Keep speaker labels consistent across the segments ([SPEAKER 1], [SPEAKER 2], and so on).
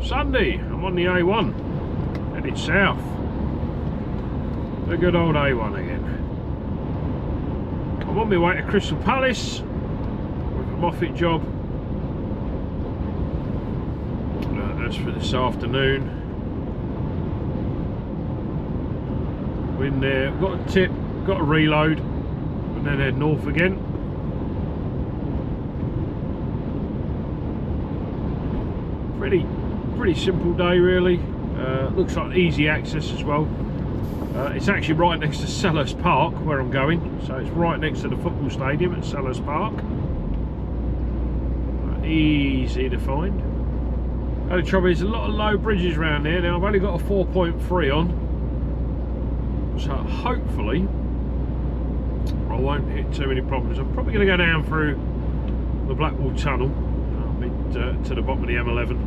[SPEAKER 1] Sunday, I'm on the A1, headed south. The good old A1 again. I'm on my way to Crystal Palace with a Moffat job. That's for this afternoon. We're in there, got a tip, got a reload, and then head north again. Pretty simple day really. Looks like easy access as well. It's actually right next to Selhurst Park where I'm going, so it's right next to the football stadium at Selhurst Park. Easy to find. The trouble is, a lot of low bridges around here. Now I've only got a 4.3 on, so hopefully I won't hit too many problems. I'm probably going to go down through the Blackwall Tunnel, to the bottom of the M11,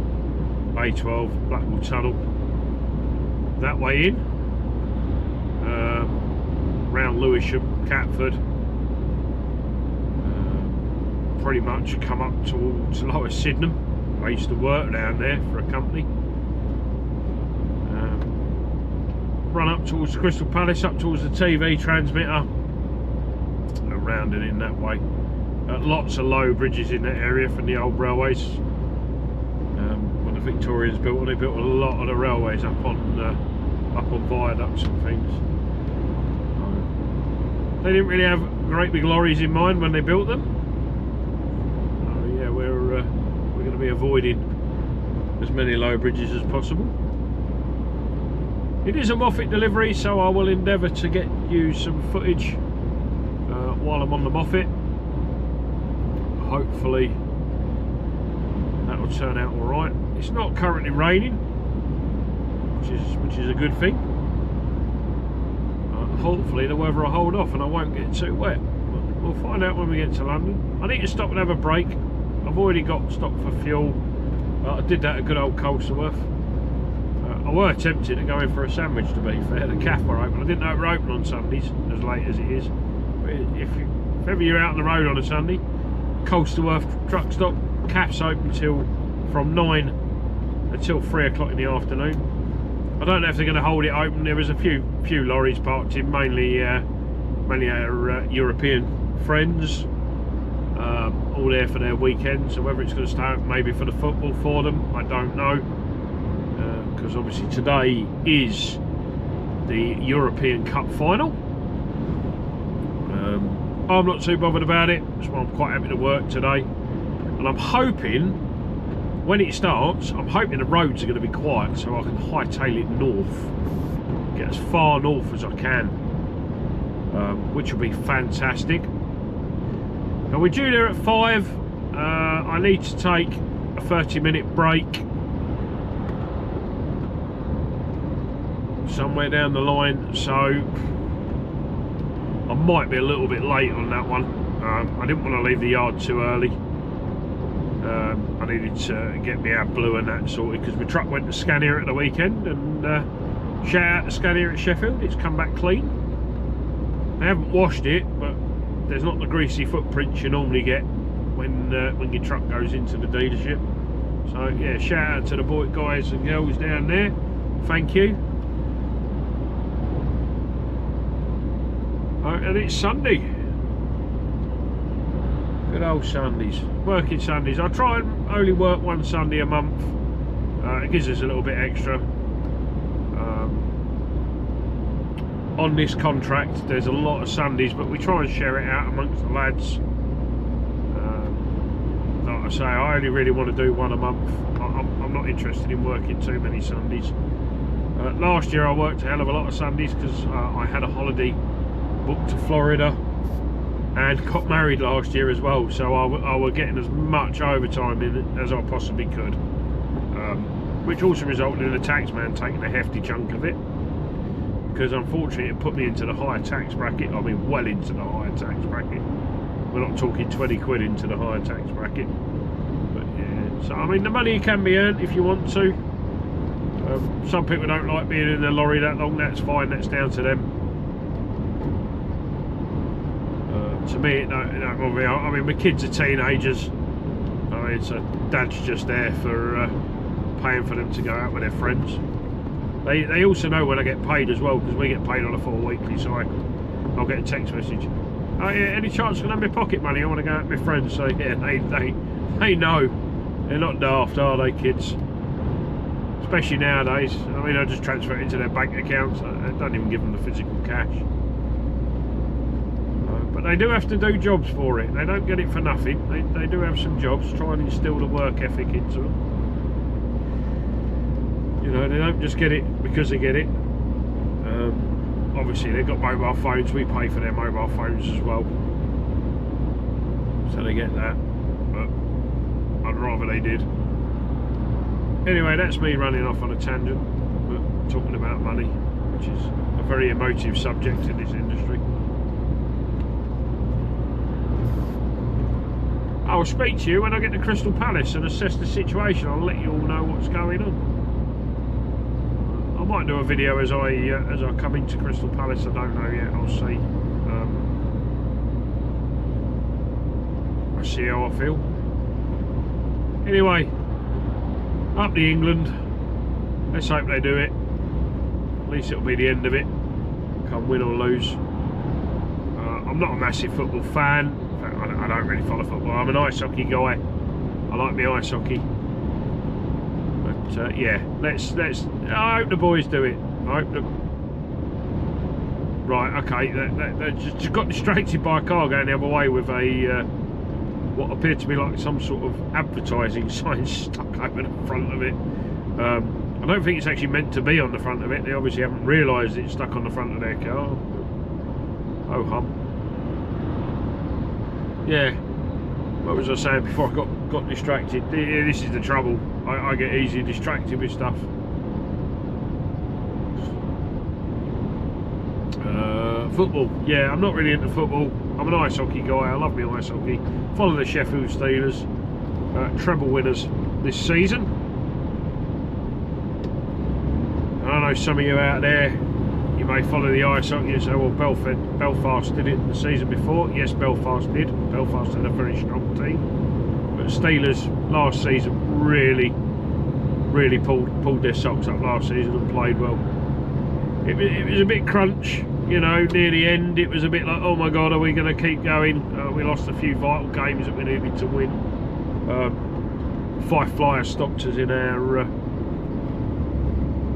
[SPEAKER 1] A12, Blackwall Tunnel, that way in, round Lewisham, Catford, pretty much come up towards Lower Sydenham. I used to work down there for a company. Run up towards the Crystal Palace, up towards the TV transmitter, and round and in that way. Lots of low bridges in that area from the old railways. When the Victorians built, they built a lot of the railways up on viaducts and things. They didn't really have great big lorries in mind when they built them. Yeah, we're going to be avoiding as many low bridges as possible. It is a Moffat delivery, so I will endeavour to get you some footage while I'm on the Moffat. Hopefully that will turn out all right. It's not currently raining, which is a good thing. Hopefully the weather will hold off and I won't get too wet. We'll find out when we get to London. I need to stop and have a break. I've already got stopped for fuel. I did that at good old Colsterworth. I were tempted to go in for a sandwich, to be fair. The cafe were open. I didn't know it were open on Sundays, as late as it is. But if ever you're out on the road on a Sunday, Colsterworth truck stop, cafe's open from 9 until 3 o'clock in the afternoon. I don't know if they're going to hold it open. There was a few lorries parked in, mainly our European friends, all there for their weekend. So whether it's going to start maybe for the football for them, I don't know, because obviously today is the European Cup final. I'm not too bothered about it, so I'm quite happy to work today. And I'm hoping, when it starts, I'm hoping the roads are going to be quiet so I can hightail it north. Get as far north as I can, which will be fantastic. Now we're due there at 5. I need to take a 30-minute break somewhere down the line, so I might be a little bit late on that one. I didn't want to leave the yard too early. I needed to get my AdBlue and that sorted because my truck went to Scania at the weekend, and shout out to Scania at Sheffield, it's come back clean. They haven't washed it, but there's not the greasy footprints you normally get when your truck goes into the dealership. So yeah, shout out to the guys and girls down there, thank you. And it's Sunday. Good old Sundays, working Sundays. I try and only work one Sunday a month. It gives us a little bit extra. On this contract there's a lot of Sundays, but we try and share it out amongst the lads. Like I say, I only really want to do one a month. I'm not interested in working too many Sundays. Last year I worked a hell of a lot of Sundays because I had a holiday booked to Florida and got married last year as well, so I was getting as much overtime in as I possibly could, which also resulted in the taxman taking a hefty chunk of it, because unfortunately it put me into the higher tax bracket. I mean well into the higher tax bracket. We're not talking 20 quid into the higher tax bracket, but yeah, so I mean the money can be earned if you want to. Some people don't like being in the lorry that long, that's fine, that's down to them. To me, it don't bother me. I mean, my kids are teenagers. I mean, so Dad's just there for paying for them to go out with their friends. They also know when I get paid as well, because we get paid on a 4 weekly cycle. I'll get a text message. Oh yeah, any chance I can have my pocket money? I want to go out with my friends. So yeah, they know. They're not daft, are they, kids? Especially nowadays. I mean, I just transfer it into their bank accounts. I don't even give them the physical cash. But they do have to do jobs for it. They don't get it for nothing. They do have some jobs. Try and instill the work ethic into them. You know, they don't just get it because they get it. Obviously, they've got mobile phones. We pay for their mobile phones as well. So they get that. But I'd rather they did. Anyway, that's me running off on a tangent, but talking about money, which is a very emotive subject in this industry. I'll speak to you when I get to Crystal Palace and assess the situation. I'll let you all know what's going on. I might do a video as I come into Crystal Palace. I don't know yet. I'll see. I'll see how I feel. Anyway, up to England. Let's hope they do it. At least it'll be the end of it. Come win or lose. I'm not a massive football fan. I don't really follow football. I'm an ice hockey guy. I like my ice hockey. But yeah, let's. I hope the boys do it. I hope the. Right, okay. They just got distracted by a car going the other way with a what appeared to be like some sort of advertising sign stuck over the front of it. I don't think it's actually meant to be on the front of it. They obviously haven't realised it's stuck on the front of their car. Oh hum. Yeah, what was I saying before I got distracted? Yeah, this is the trouble. I get easily distracted with stuff. Football. Yeah, I'm not really into football. I'm an ice hockey guy. I love my ice hockey. Follow the Sheffield Steelers. Treble winners this season. I know some of you out there, you may follow the ice hockey and say, well, Belfast did it the season before. Yes, Belfast did. Belfast had a very strong team. But Steelers last season really pulled their socks up last season and played well. It was a bit crunch, you know, near the end. It was a bit like, oh my God, are we going to keep going? We lost a few vital games that we needed to win. 5 Flyers stopped us in our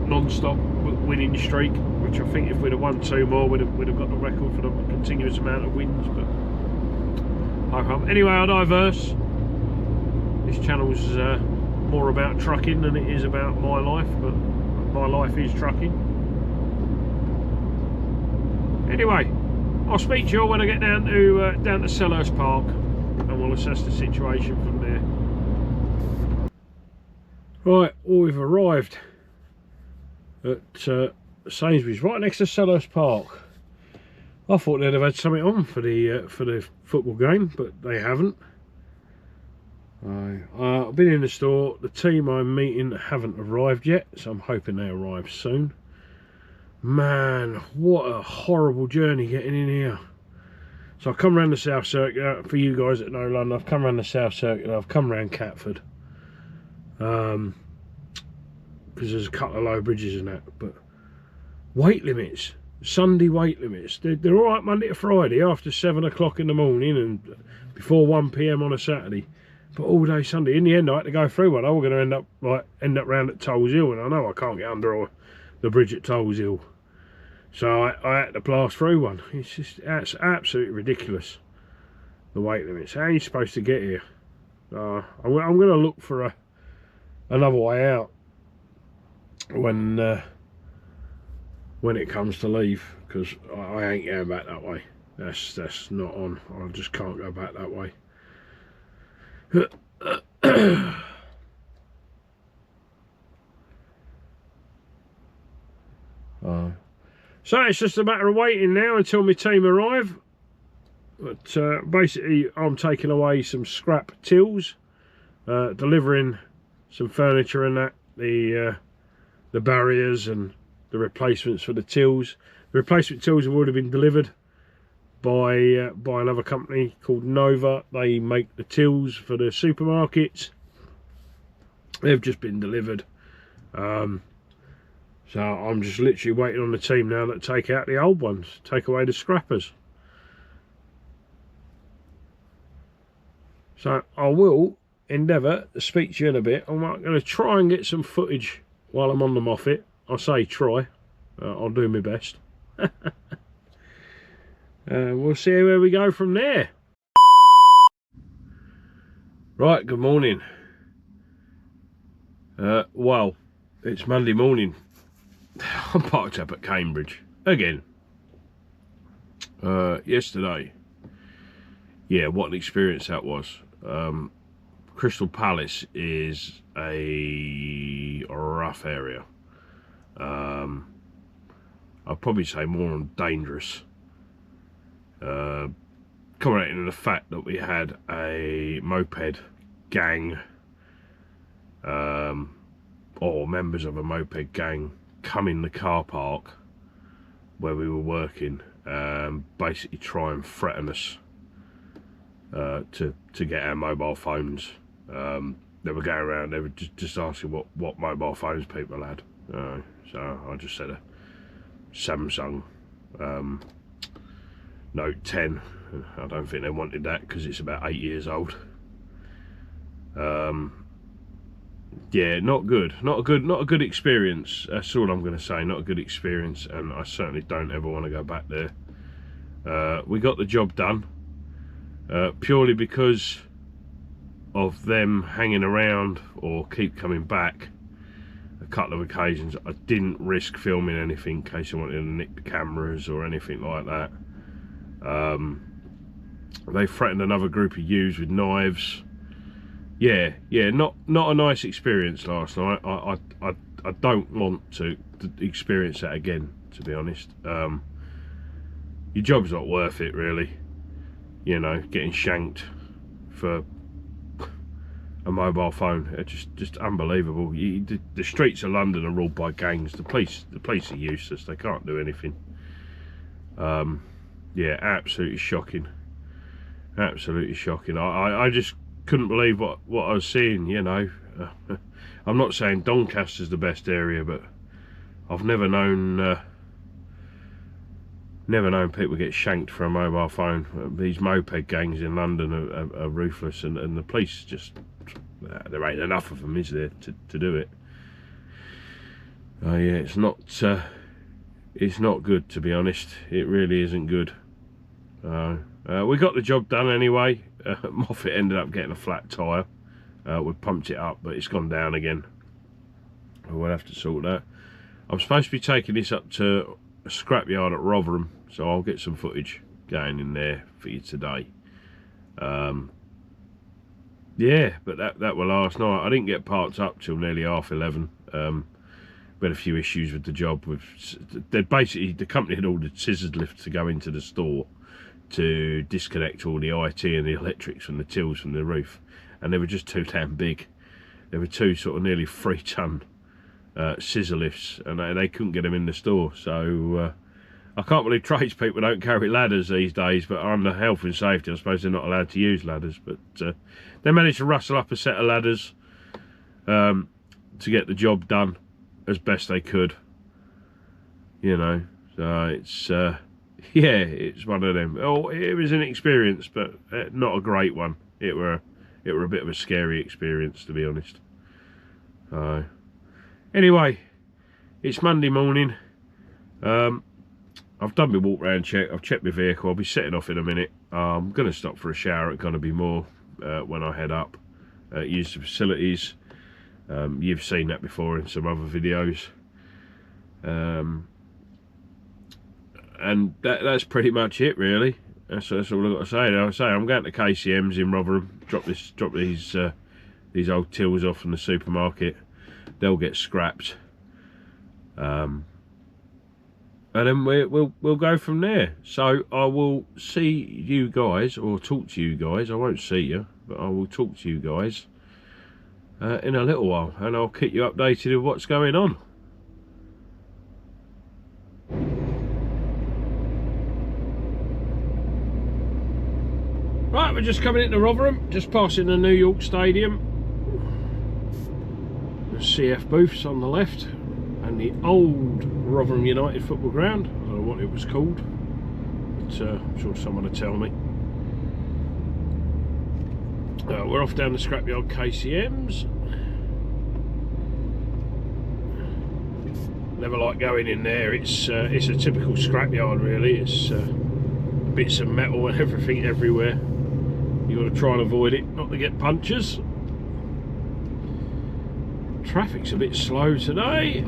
[SPEAKER 1] non-stop winning streak, which I think if we'd have won 2 more, we'd have got the record for the continuous amount of wins. But anyway, I diverse. This channel's more about trucking than it is about my life, but my life is trucking. Anyway, I'll speak to you all when I get down to Selhurst Park, and we'll assess the situation from there. Right, we've arrived at Sainsbury's, right next to Selhurst Park. I thought they'd have had something on for the football game, but they haven't. I've been in the store. The team I'm meeting haven't arrived yet, so I'm hoping they arrive soon. Man, what a horrible journey getting in here. So I've come around the South Circular. For you guys that know London, I've come around the South Circular. I've come around Catford. Because there's a couple of low bridges and that. But weight limits, Sunday weight limits, they're all right Monday to Friday after 7 o'clock in the morning and before 1 PM on a Saturday. But all day Sunday, in the end I had to go through one. I was going to end up round at Tolls Hill, and I know I can't get under the bridge at Tolls Hill. So I had to blast through one. It's absolutely ridiculous, the weight limits. How are you supposed to get here? I'm going to look for another way out when it comes to leave, because I ain't going back that way. That's not on. I just can't go back that way. So it's just a matter of waiting now until my team arrive. But basically I'm taking away some scrap tills, delivering some furniture and that, the barriers and the replacements for the tills. The replacement tills have already been delivered by another company called Nova. They make the tills for the supermarkets. They've just been delivered. So I'm just literally waiting on the team now that take out the old ones, take away the scrappers. So I will endeavour to speak to you in a bit. I'm going to try and get some footage while I'm on the Moffat. I say try, I'll do my best. We'll see where we go from there. Right, good morning. Well, it's Monday morning. I'm parked up at Cambridge again. Yesterday, yeah, what an experience that was. Crystal Palace is a rough area. I'd probably say more on dangerous. Commenting on the fact that we had a moped gang, or members of a moped gang, come in the car park where we were working, basically try and threaten us to get our mobile phones. They were going around, they were just asking what mobile phones people had. So I just said a Samsung Note 10. I don't think they wanted that because it's about 8 years old. Yeah, not good. Not a good experience. That's all I'm going to say. Not a good experience, and I certainly don't ever want to go back there. We got the job done purely because of them hanging around or keep coming back. A couple of occasions I didn't risk filming anything in case I wanted to nick the cameras or anything like that. They threatened another group of youths with knives. Yeah, not a nice experience last night. I don't want to experience that again, to be honest. Your job's not worth it, really. You know, getting shanked for a mobile phone, just unbelievable. The streets of London are ruled by gangs. The police are useless. They can't do anything. Yeah, absolutely shocking. Absolutely shocking. I just couldn't believe what I was seeing. You know, I'm not saying Doncaster's the best area, but I've never known people get shanked for a mobile phone. These moped gangs in London are ruthless, and the police just, there ain't enough of them, is there, to do it. Yeah, it's not good, to be honest. It really isn't good. We got the job done anyway. Moffat ended up getting a flat tyre. We pumped it up, but it's gone down again. We'll have to sort that. I'm supposed to be taking this up to a scrapyard at Rotherham, so I'll get some footage going in there for you today. Yeah, but that were last night. I didn't get parked up till nearly 11:30. We had a few issues with the job. The company had ordered scissors lifts to go into the store to disconnect all the IT and the electrics from the tills from the roof, and they were just too damn big. There were two sort of nearly 3-ton scissor lifts, and they couldn't get them in the store. So I can't believe tradespeople don't carry ladders these days, but under health and safety I suppose they're not allowed to use ladders. But they managed to rustle up a set of ladders to get the job done as best they could, you know. So it's yeah, it's one of them. Oh, it was an experience, but not a great one. It were a bit of a scary experience, to be honest. Anyway, it's Monday morning. I've done my walk round check. I've checked my vehicle. I'll be setting off in a minute. I'm going to stop for a shower at Gonna Be More when I head up. Use the facilities. You've seen that before in some other videos. And that's pretty much it, really. That's all I've got to say. Now, I'm going to KCM's in Rotherham. Drop these old tills off from the supermarket. They'll get scrapped. And then we'll go from there. So I will see you guys, or talk to you guys. I won't see you, but I will talk to you guys in a little while, and I'll keep you updated with what's going on. Right, we're just coming into Rotherham, just passing the New York Stadium. The CF booths on the left, and the old Rotherham United football ground. I don't know what it was called, but I'm sure someone will tell me. We're off down the Scrapyard KCMs. Never like going in there. It's a typical scrapyard, really. It's bits of metal and everything everywhere. You got to try and avoid it, not to get punctures. Traffic's a bit slow today.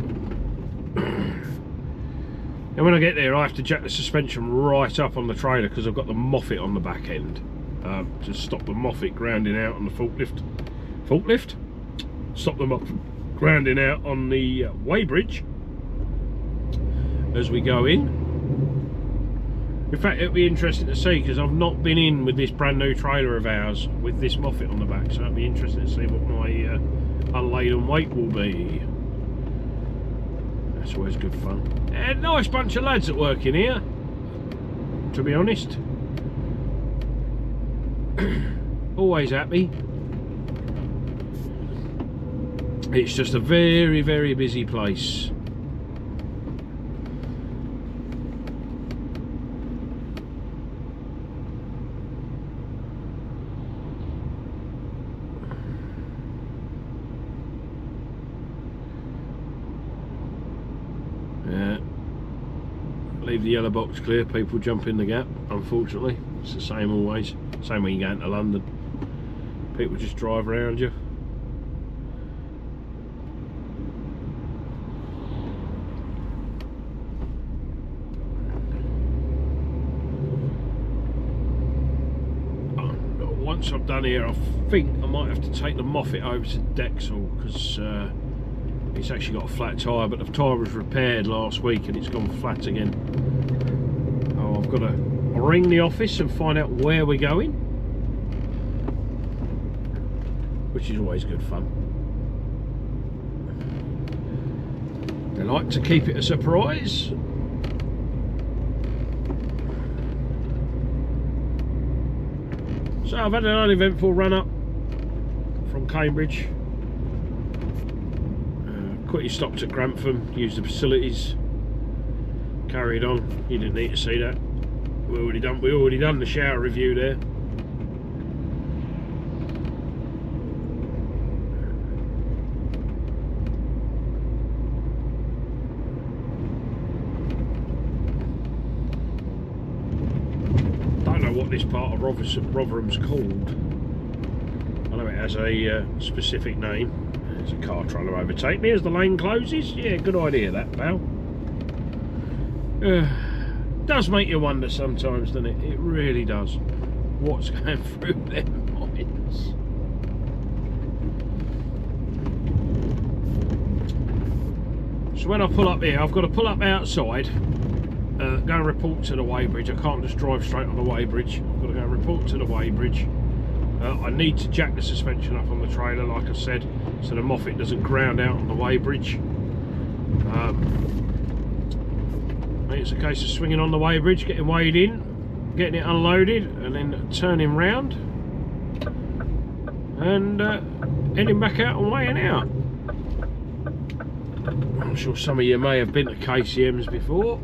[SPEAKER 1] And when I get there, I have to jack the suspension right up on the trailer because I've got the moffat on the back end to stop the moffat grounding out on the forklift. Stop them up grounding out on the Weighbridge as we go in. In fact, it'll be interesting to see because I've not been in with this brand new trailer of ours with this moffat on the back, so it'll be interesting to see what my unladen weight will be. That's always good fun. And a nice bunch of lads that work in here, to be honest. Always happy. It's just a very, very busy place. Leave the yellow box clear, people jump in the gap, unfortunately. It's the same always. Same when you go into London. People just drive around you. Once I'm done here, I think I might have to take the moffat over to Dexel because it's actually got a flat tyre, but the tyre was repaired last week and it's gone flat again. Oh, I've got to ring the office and find out where we're going, which is always good fun. They like to keep it a surprise. So I've had an uneventful run up from Cambridge. Quickly stopped at Grantham, used the facilities, carried on. You didn't need to see that. We already done the shower review there. Don't know what this part of Rotherham's called. I know it has a specific name. There's a car trying to overtake me as the lane closes. Yeah, good idea that, pal. Does make you wonder sometimes, doesn't it? It really does. What's going through their minds? So when I pull up here, I've got to pull up outside, go and report to the Weighbridge. I can't just drive straight on the Weighbridge. I've got to go and report to the Weighbridge. I need to jack the suspension up on the trailer, like I said, so the moffat doesn't ground out on the Weighbridge. It's a case of swinging on the Weighbridge, getting weighed in, getting it unloaded, and then turning round and heading back out and weighing out. I'm sure some of you may have been to KCMs before.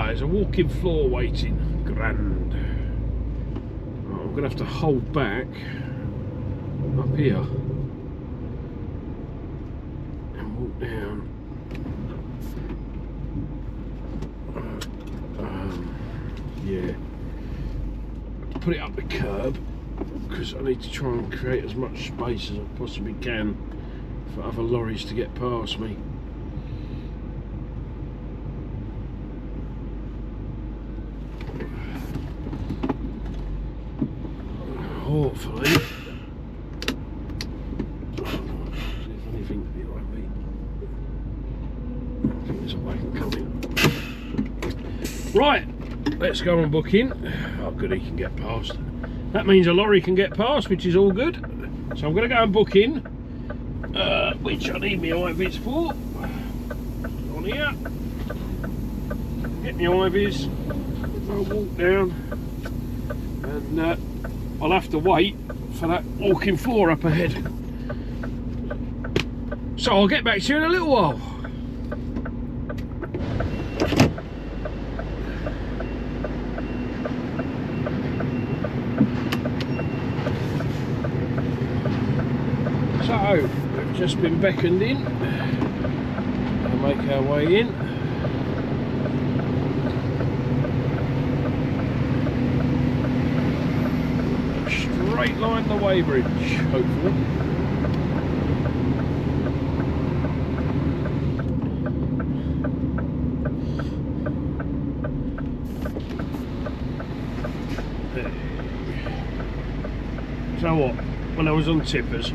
[SPEAKER 1] There's a walk-in floor waiting. Grand. Oh, I'm going to have to hold back up here and walk down. Yeah. Put it up the curb because I need to try and create as much space as I possibly can for other lorries to get past me. Hopefully. See if anything behind me. I think there's a wagon coming. Right, let's go and book in. Oh, good, he can get past. That means a lorry can get past, which is all good. So I'm going to go and book in, which I need my IVs for. On here. Get my IVs. I'll walk down. and I'll have to wait for that walking floor up ahead. So I'll get back to you in a little while. So we've just been beckoned in. We'll make our way in. Straight line the Weighbridge, hopefully. So what? When I was on tippers,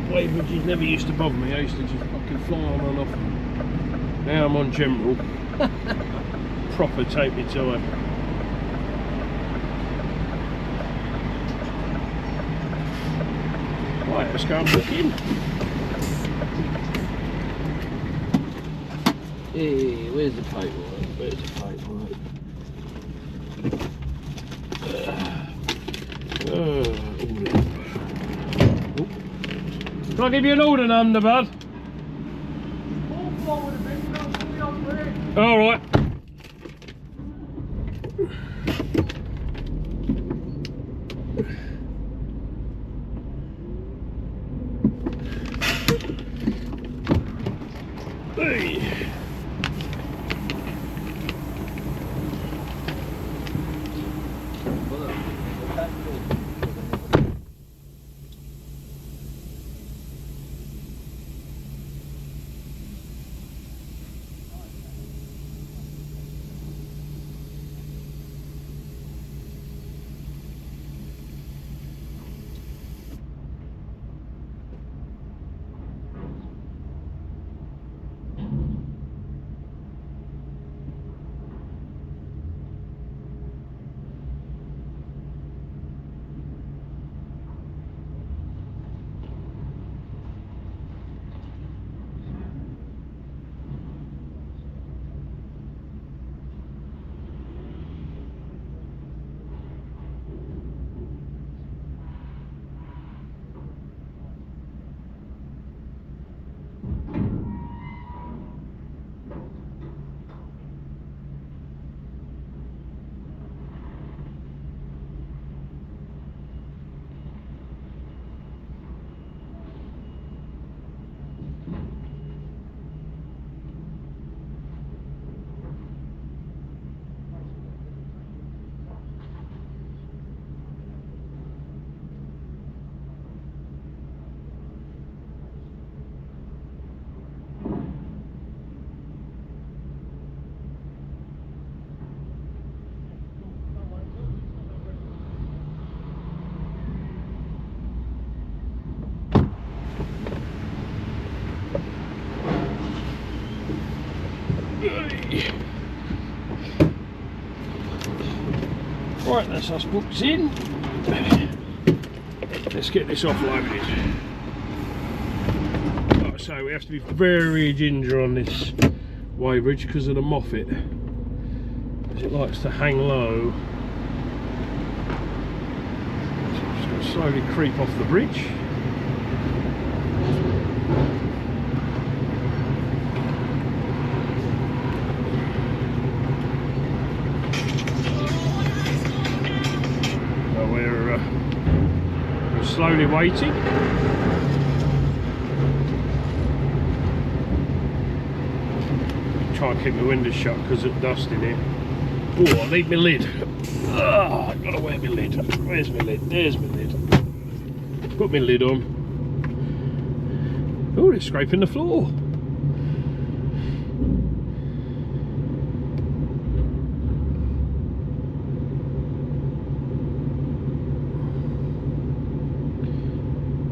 [SPEAKER 1] Weighbridges never used to bother me. I used to just fucking fly on and off. Now I'm on general. Proper take me time. Right, let's go and book in. Hey, where's the paperwork? Where's the paperwork? Can I give you an order number, bud? All right. Hey. Right, that's us booked in. Let's get this offloaded. Like I say, we have to be very ginger on this Weighbridge because of the moffat, as it likes to hang low. So I'm just going to slowly creep off the bridge. Slowly waiting. Try and keep my windows shut because of dust in here. Oh, I need my lid. Oh, I've got to wear my lid. Where's my lid? There's my lid. Put my lid on. Oh, it's scraping the floor.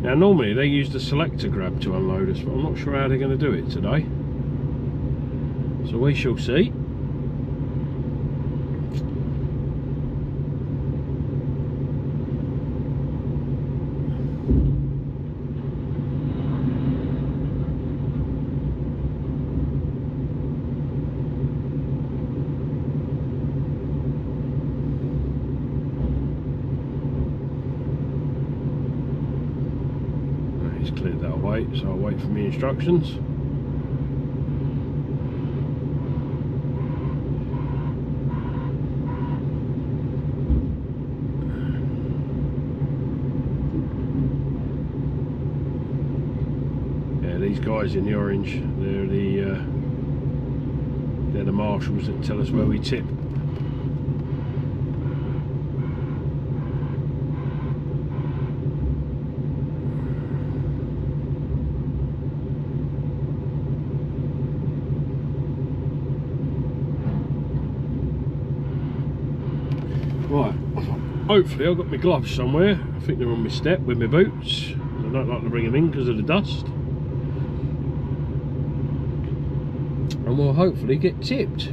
[SPEAKER 1] Now normally they use the selector grab to unload us, but I'm not sure how they're going to do it today. So we shall see. wait, so I'll wait for my instructions. Yeah, these guys in the orange, they're the marshals that tell us where we tip. Right, hopefully I've got my gloves somewhere. I think they're on my step with my boots. I don't like to bring them in because of the dust. And we'll hopefully get tipped.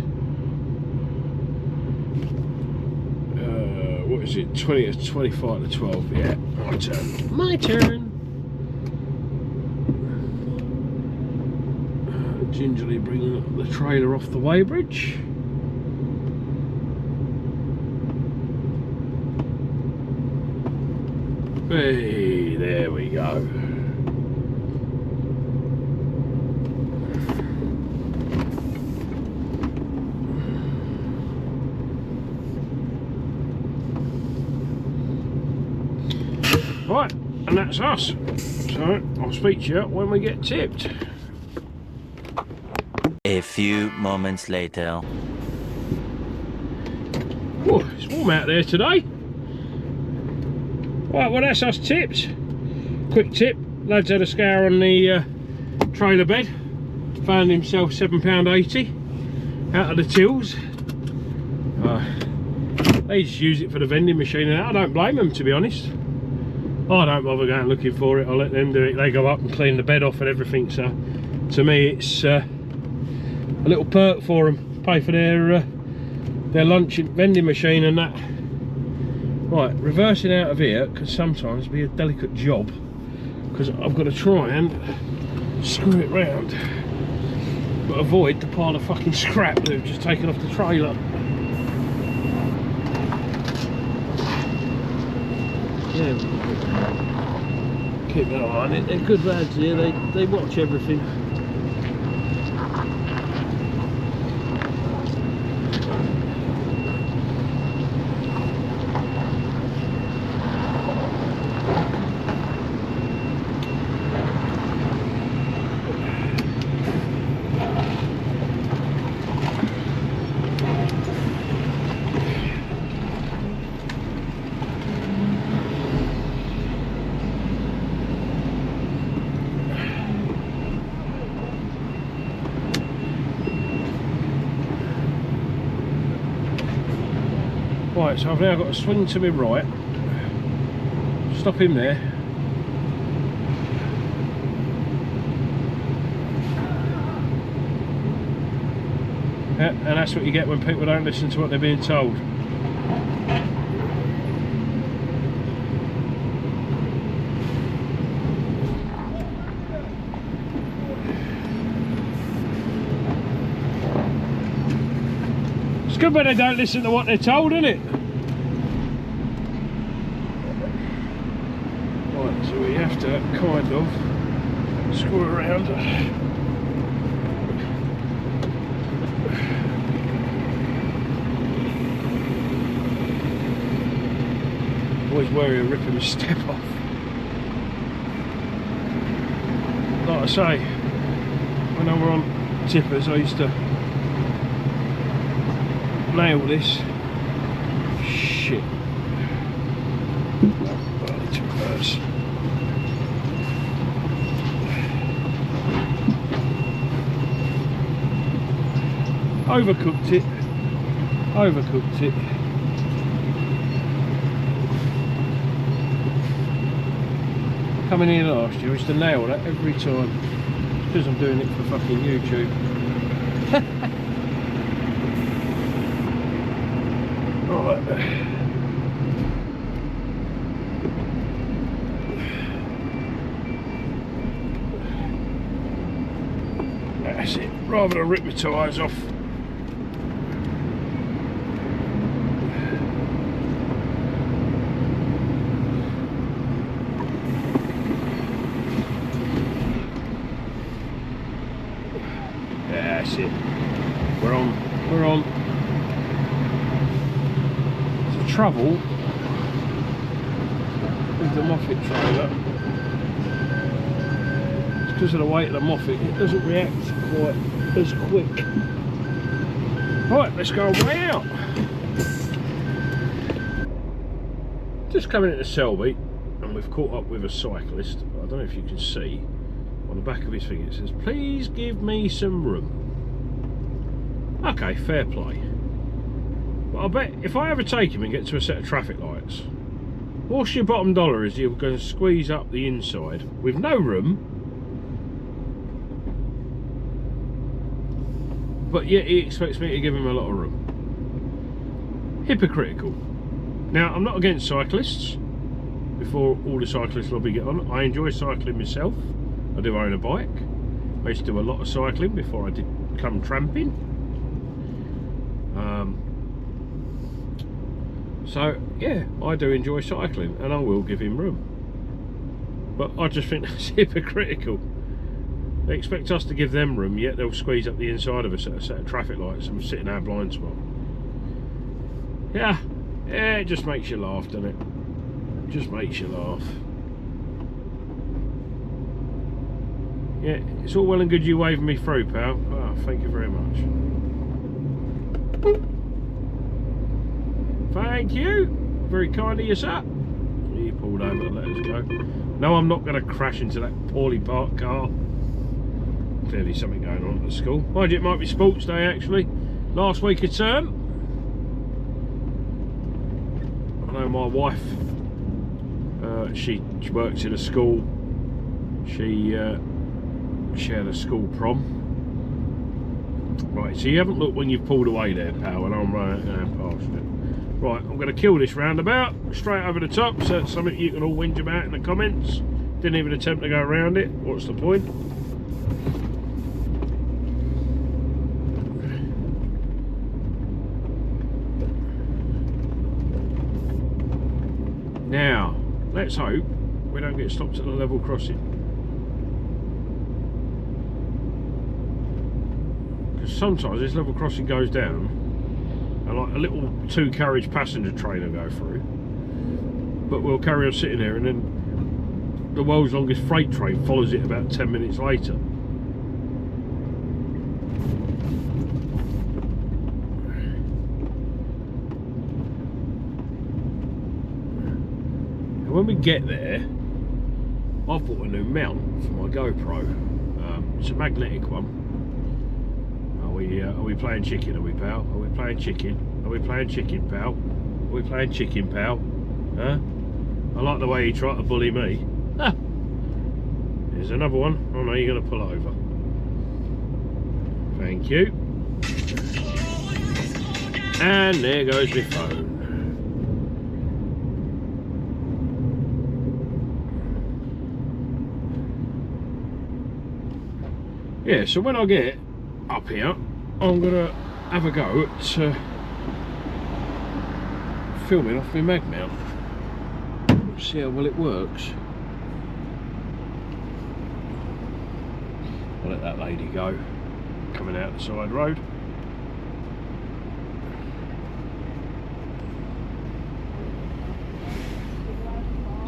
[SPEAKER 1] What is it? 20 to 25 to 12. Yeah, my turn. My turn. Gingerly bringing the trailer off the Weighbridge. Hey, there we go. Right, and that's us. So I'll speak to you when we get tipped.
[SPEAKER 2] A few moments later.
[SPEAKER 1] Whoa, it's warm out there today. Right, well that's us tipped. Quick tip, lads had a scour on the trailer bed. Found himself £7.80 out of the tills. They just use it for the vending machine and I don't blame them, to be honest. I don't bother going looking for it, I'll let them do it. They go up and clean the bed off and everything, so to me it's a little perk for them. Pay for their lunch vending machine and that. Right, reversing out of here can sometimes be a delicate job because I've got to try and screw it round but avoid the pile of fucking scrap that have just taken off the trailer. Yeah, keep an eye on it. They're good lads here, they watch everything. Right, so I've now got to swing to my right, stop him there, yeah, and that's what you get when people don't listen to what they're being told. It's good when they don't listen to what they're told, isn't it? Right, so we have to kind of screw around. Always worry of ripping my step off. Like I say, when I were on tippers I used to nail this. Shit. Oh, it's reverse. Overcooked it. Overcooked it. Coming in last year, I used to nail that every time. It's because I'm doing it for fucking YouTube. Right. That's it. Rather than rip my tyres off. We're on. We're on. The trouble with the Moffat trailer, it's because of the weight of the Moffat, it doesn't react quite as quick. Right, let's go way out. Just coming into Selby, and we've caught up with a cyclist. I don't know if you can see on the back of his thing it says, "Please give me some room." Okay, fair play. But I bet if I ever take him and get to a set of traffic lights, what's your bottom dollar is you're going to squeeze up the inside with no room, but yet he expects me to give him a lot of room. Hypocritical. Now, I'm not against cyclists. Before all the cyclist lobby get on, I enjoy cycling myself. I do own a bike. I used to do a lot of cycling before I did come tramping. So yeah, I do enjoy cycling, and I will give him room. But I just think that's hypocritical. They expect us to give them room, yet they'll squeeze up the inside of us at a set of traffic lights and sit in our blind spot. Yeah, it just makes you laugh, doesn't it? Just makes you laugh. Yeah, it's all well and good you waving me through, pal. Oh, thank you very much. Thank you. Very kind of you, sir. He pulled over and let us go. No, I'm not going to crash into that poorly parked car. Clearly something going on at the school. Mind you, it might be sports day actually. Last week of term. I know my wife, she works in a school. She had a school prom. Right, so you haven't looked when you've pulled away there, pal, and I'm running past it. Right, I'm going to kill this roundabout straight over the top, so it's something you can all whinge about in the comments. Didn't even attempt to go around it. What's the point? Now, let's hope we don't get stopped at the level crossing. Because sometimes this level crossing goes down and like a little 2-carriage passenger train will go through, but we'll carry on sitting there, and then the world's longest freight train follows it about 10 minutes later. And when we get there, I've bought a new mount for my GoPro. It's a magnetic one. Are we playing chicken, are we, pal? Are we playing chicken? Are we playing chicken, pal? Are we playing chicken, pal? Huh? I like the way he tried to bully me. Ah. Here's another one. Oh no, you're going to pull over. Thank you. And there goes my phone. Yeah, so when I get up here, I'm gonna have a go at filming off my mag mount. See how well it works. I'll let that lady go, coming out the side road.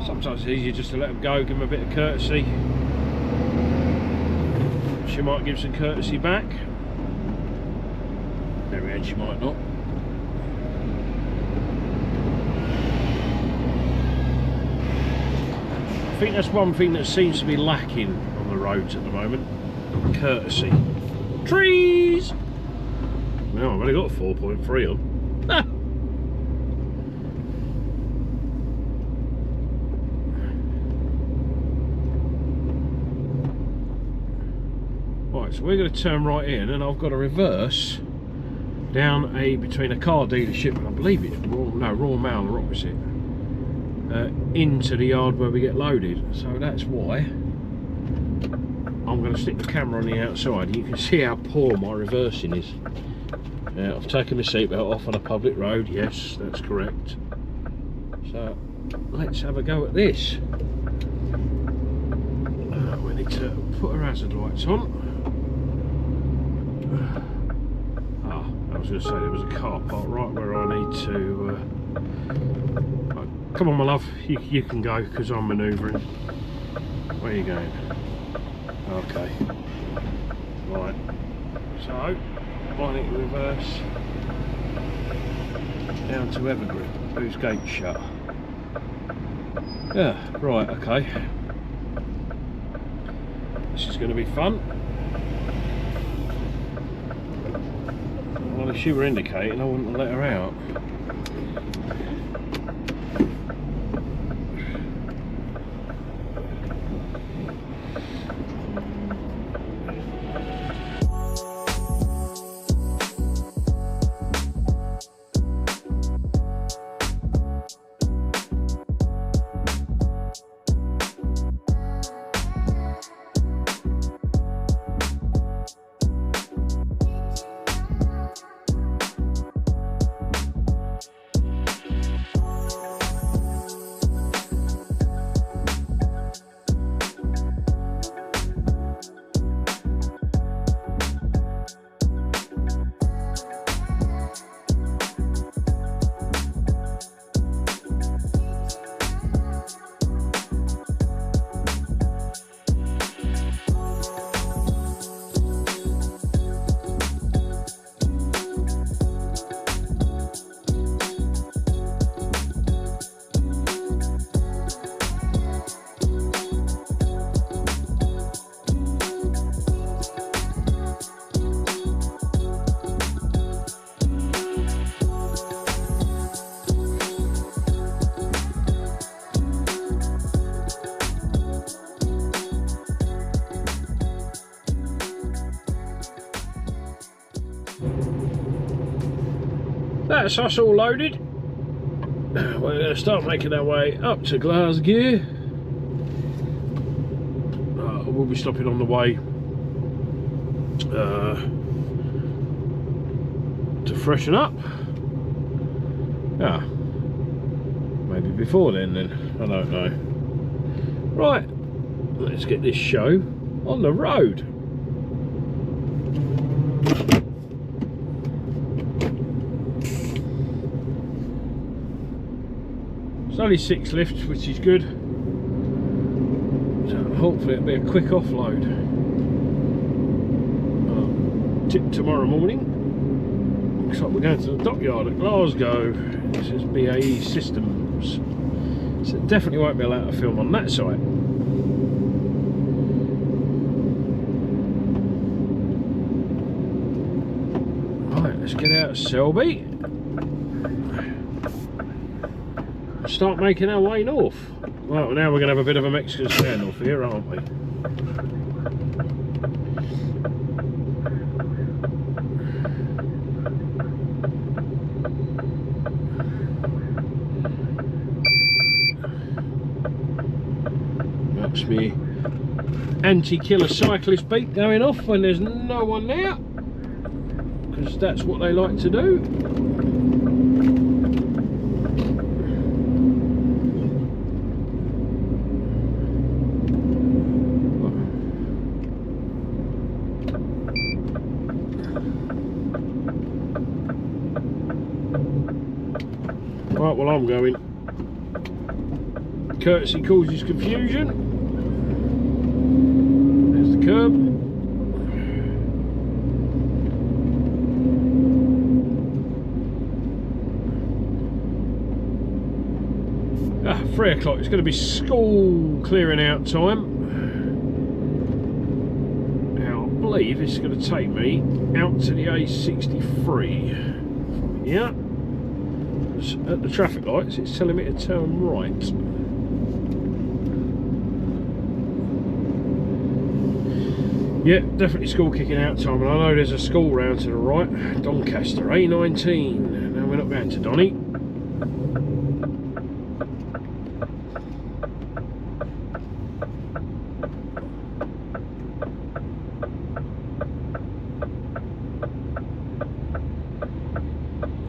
[SPEAKER 1] Sometimes it's easier just to let them go, give them a bit of courtesy. She might give some courtesy back. There again, she might not. I think that's one thing that seems to be lacking on the roads at the moment. Courtesy. Trees! Well, I've only got 4.3 on. Ah. Right, so we're going to turn right in, and I've got to reverse down between a car dealership and I believe it's Royal Mail or opposite, into the yard where we get loaded. So that's why I'm going to stick the camera on the outside. You can see how poor my reversing is. I've taken my seatbelt off on a public road. Yes, that's correct. So let's have a go at this. We need to put our hazard lights on. was going to say there was a car park right where I need to. Come on, my love, you can go because I'm manoeuvring. Where are you going? Okay. Right. So I need to reverse down to Evergreen, whose gate's shut. Yeah. Right. Okay. This is going to be fun. Well, if she were indicating, I wouldn't let her out. That's us all loaded. We're going to start making our way up to Glasgow. We'll be stopping on the way to freshen up. Yeah, maybe before then, I don't know. Right, let's get this show on the road. It's only 6 lifts, which is good. So hopefully it'll be a quick offload. Tip tomorrow morning. Looks like we're going to the dockyard at Glasgow. This is BAE Systems. So it definitely won't be allowed to film on that site. Right, let's get out of Selby. Start making our way north. Well, now we're going to have a bit of a Mexican standoff here, aren't we? That's me anti-killer cyclist beat going off when there's no one there, because that's what they like to do. Right, well, I'm going. Courtesy causes confusion. There's the curb. Ah, 3 o'clock. It's going to be school clearing out time. Now, I believe it's going to take me out to the A63 from here. At the traffic lights, it's telling me to turn right. Yeah, definitely school kicking out time, and I know there's a school round to the right, Doncaster, A19. Now we're not going to Donny.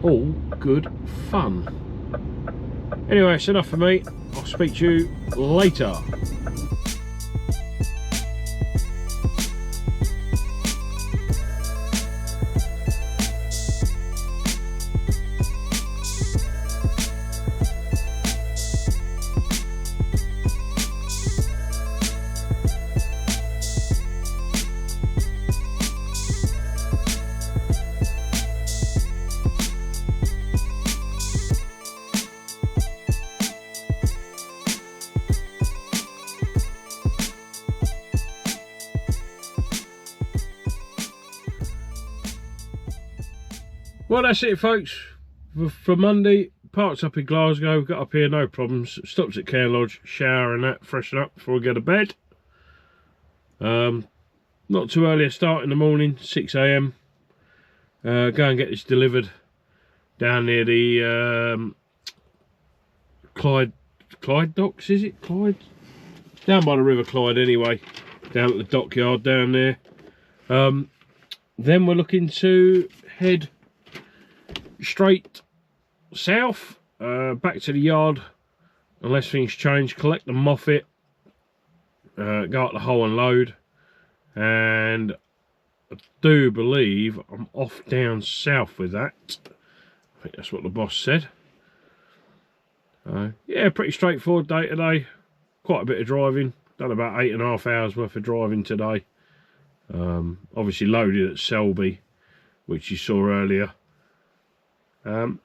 [SPEAKER 1] All good fun. Anyway, it's enough for me. I'll speak to you later. Well, that's it, folks, for Monday. Parked up in Glasgow, got up here, no problems. Stopped at Care Lodge, shower and that, freshen up before I go to bed. Not too early a start in the morning, 6 AM. Go and get this delivered down near the Clyde docks, is it? Clyde? Down by the River Clyde anyway, down at the dockyard down there. Then we're looking to head straight south, back to the yard, unless things change, collect the Moffat, go up the Hull and load, and I do believe I'm off down south with that. I think that's what the boss said. Yeah, pretty straightforward day today. Quite a bit of driving. Done about 8.5 hours worth of driving today. Obviously loaded at Selby, which you saw earlier. And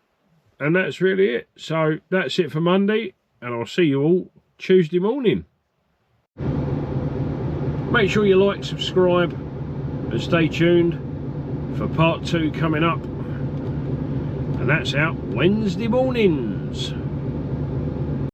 [SPEAKER 1] that's really it. So that's it for Monday, and I'll see you all Tuesday morning. Make sure you like, subscribe, and stay tuned for part 2 coming up. And that's out Wednesday mornings.